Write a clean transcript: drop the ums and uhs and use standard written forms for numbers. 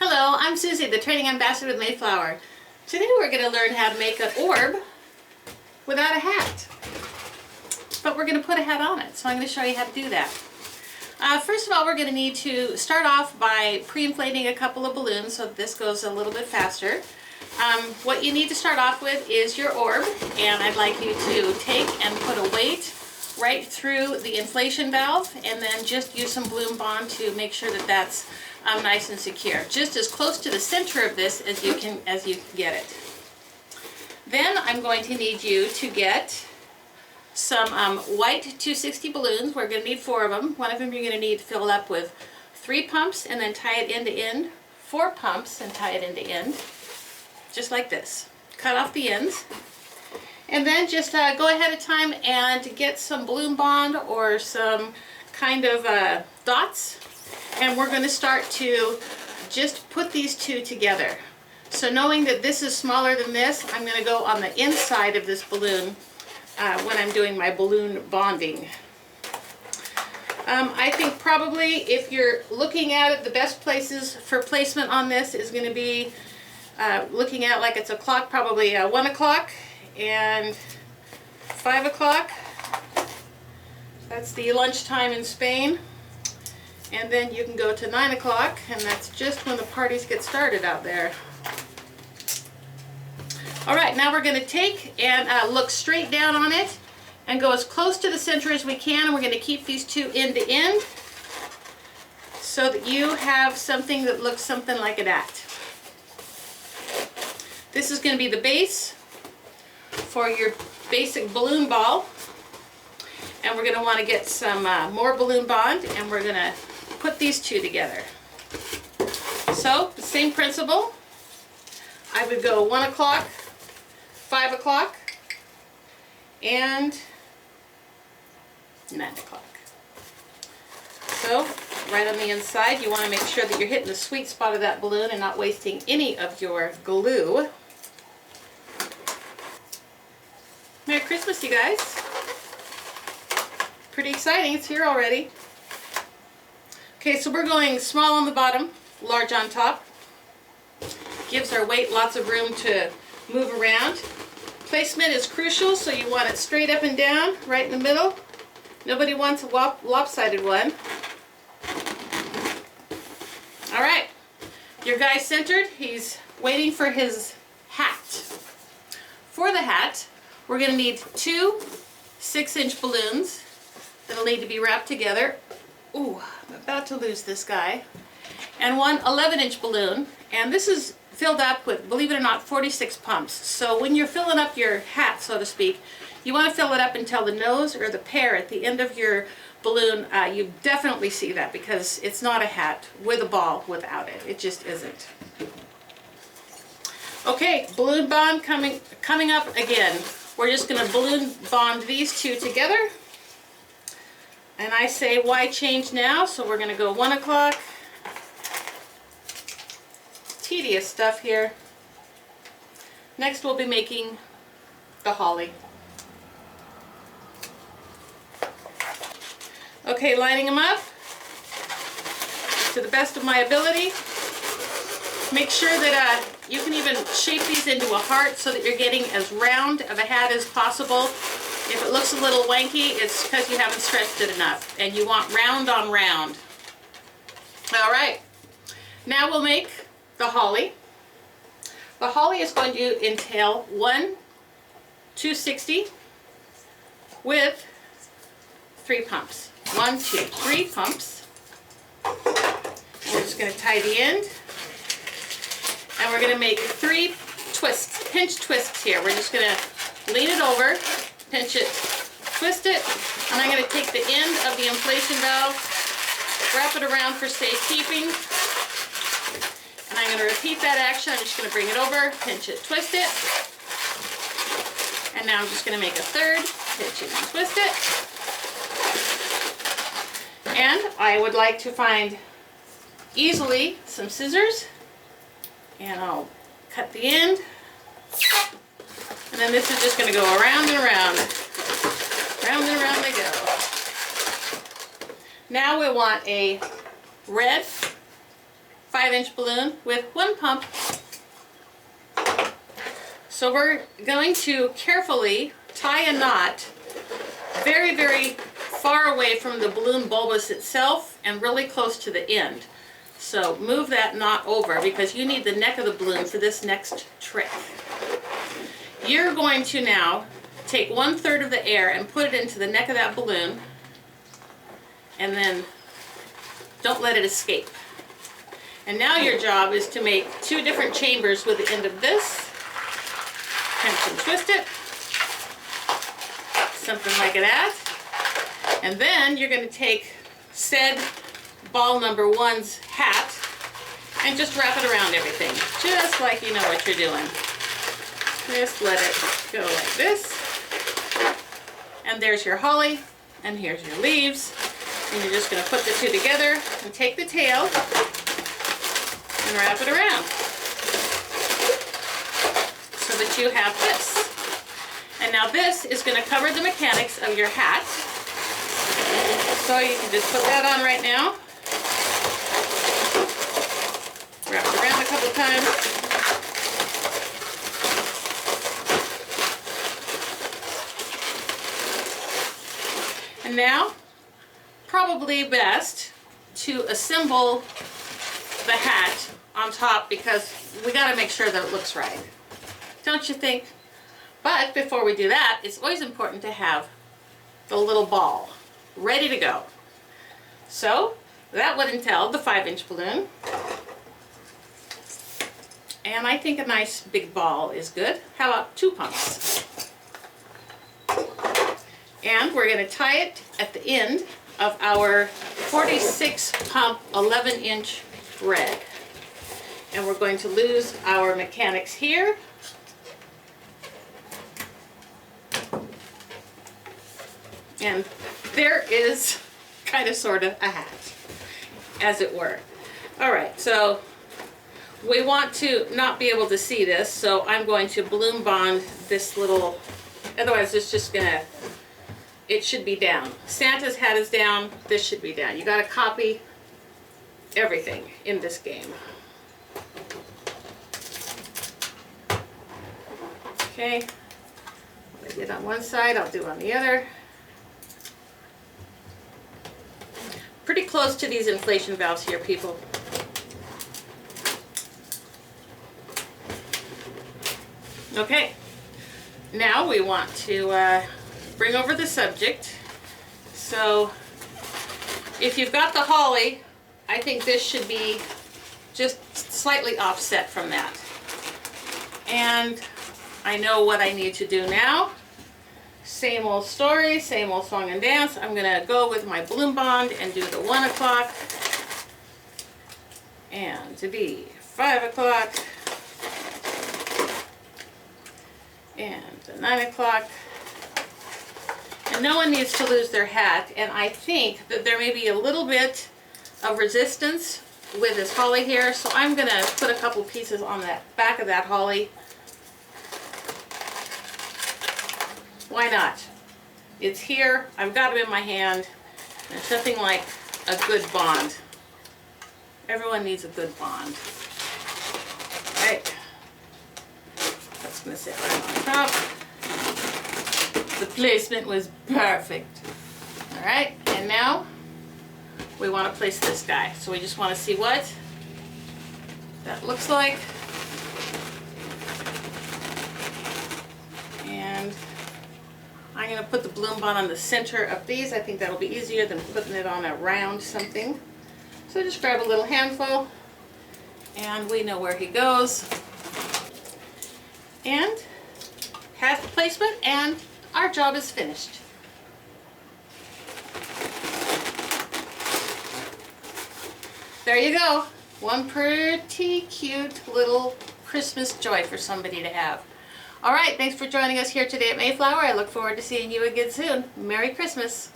Hello, I'm Susie, the training ambassador with Mayflower. Today we're going to learn how to make an orb without a hat. But we're going to put a hat on it, so I'm going to show you how to do that. First of all, we're going to need to start off by pre-inflating a couple of balloons so that this goes a little bit faster. What you need to start off with is your orb, and I'd like you to take and put a weight right through the inflation valve, and then just use some balloon bond to make sure that that's nice and secure. Just as close to the center of this as you can get it. Then I'm going to need you to get some white 260 balloons. We're going to need 4 of them. One of them you're going to need to fill up with 3 pumps and then tie it end to end, 4 pumps and tie it end to end, just like this. Cut off the ends. And then just go ahead of time and get some balloon bond or some kind of dots. And we're going to start to just put these two together. So knowing that this is smaller than this, I'm going to go on the inside of this balloon when I'm doing my balloon bonding. I think probably if you're looking at it, the best places for placement on this is going to be looking at like it's a clock, probably 1 o'clock and 5 o'clock. That's the lunchtime in Spain. And then you can go to 9 o'clock, and that's just when the parties get started out there. All right, now we're going to take and look straight down on it and go as close to the center as we can, and we're going to keep these two end to end so that you have something that looks something like that. This is going to be the base for your basic balloon ball, and we're going to want to get some more balloon bond, and we're going to put these two together. So the same principle. I would go 1 o'clock, 5 o'clock, and 9 o'clock. So right on the inside, you want to make sure that you're hitting the sweet spot of that balloon and not wasting any of your glue. Merry Christmas, you guys. Pretty exciting, it's here already. Okay, so we're going small on the bottom, large on top. Gives our weight lots of room to move around. Placement is crucial, so you want it straight up and down, right in the middle. Nobody wants a lopsided one. All right, your guy's centered. He's waiting for his hat. For the hat, we're going to need 2 6-inch balloons that'll need to be wrapped together. Ooh, I'm about to lose this guy. And 1 11-inch balloon, and this is filled up with, believe it or not, 46 pumps. So when you're filling up your hat, so to speak, you want to fill it up until the nose or the pear at the end of your balloon. You definitely see that because it's not a hat with a ball without it. It just isn't. Okay, balloon bond coming up again. We're just going to balloon bond these two together. And I say, why change now? So we're going to go 1 o'clock. Tedious stuff here. Next we'll be making the holly. Okay, lining them up to the best of my ability. Make sure that you can even shape these into a heart so that you're getting as round of a hat as possible. If it looks a little wanky, it's because you haven't stretched it enough, and you want round on round. All right, now we'll make the holly. The holly is going to entail 1 260 with 3 pumps. 1 2 3 pumps. We're just going to tie the end, and we're going to make 3 twists, pinch twists here. We're just going to lean it over, pinch it, twist it, and I'm going to take the end of the inflation valve, wrap it around for safekeeping, and I'm going to repeat that action. I'm just going to bring it over, pinch it, twist it, and now I'm just going to make a 3rd, pinch it and twist it, and I would like to find easily some scissors, and I'll cut the end. And then this is just going to go around and around. Round and around they go. Now we want a red 5-inch balloon with 1 pump. So we're going to carefully tie a knot very, very far away from the balloon bulbous itself and really close to the end. So move that knot over because you need the neck of the balloon for this next trick. You're going to now take 1/3 of the air and put it into the neck of that balloon, and then don't let it escape. And now your job is to make 2 different chambers with the end of this. Pinch and twist it. Something like that. And then you're going to take said ball number 1's hat and just wrap it around everything. Just like you know what you're doing. Just let it go like this. And there's your holly. And here's your leaves. And you're just going to put the 2 together and take the tail and wrap it around so that you have this. And now this is going to cover the mechanics of your hat. So you can just put that on right now. Wrap it around a couple times. And now, probably best to assemble the hat on top because we got to make sure that it looks right. Don't you think? But before we do that, it's always important to have the little ball ready to go. So that would entail the 5-inch balloon. And I think a nice big ball is good. How about 2 pumps? And we're going to tie it at the end of our 46 pump 11-inch thread. And we're going to lose our mechanics here. And there is kind of sort of a hat, as it were. All right, so we want to not be able to see this, so I'm going to balloon bond this little, otherwise it's just gonna, it should be down. Santa's hat is down, this should be down. You gotta copy everything in this game. Okay, I did on one side, I'll do on the other. Pretty close to these inflation valves here, people. Okay, now we want to bring over the subject. So if you've got the holly, I think this should be just slightly offset from that. And I know what I need to do now. Same old story, same old song and dance. I'm going to go with my balloon bond and do the 1 o'clock and the 5 o'clock and the 9 o'clock. And no one needs to lose their hat, and I think that there may be a little bit of resistance with this holly here, so I'm going to put a couple pieces on the back of that holly. Why not? It's here, I've got them in my hand. There's nothing like a good bond. Everyone needs a good bond. All right. That's gonna sit right on top. The placement was perfect. All right, and now we want to place this guy. So we just want to see what that looks like. And I'm going to put the balloon bond on the center of these. I think that'll be easier than putting it on a round something. So just grab a little handful, and we know where he goes. And hat placement, and our job is finished. There you go. One pretty cute little Christmas joy for somebody to have. All right, thanks for joining us here today at Mayflower. I look forward to seeing you again soon. Merry Christmas.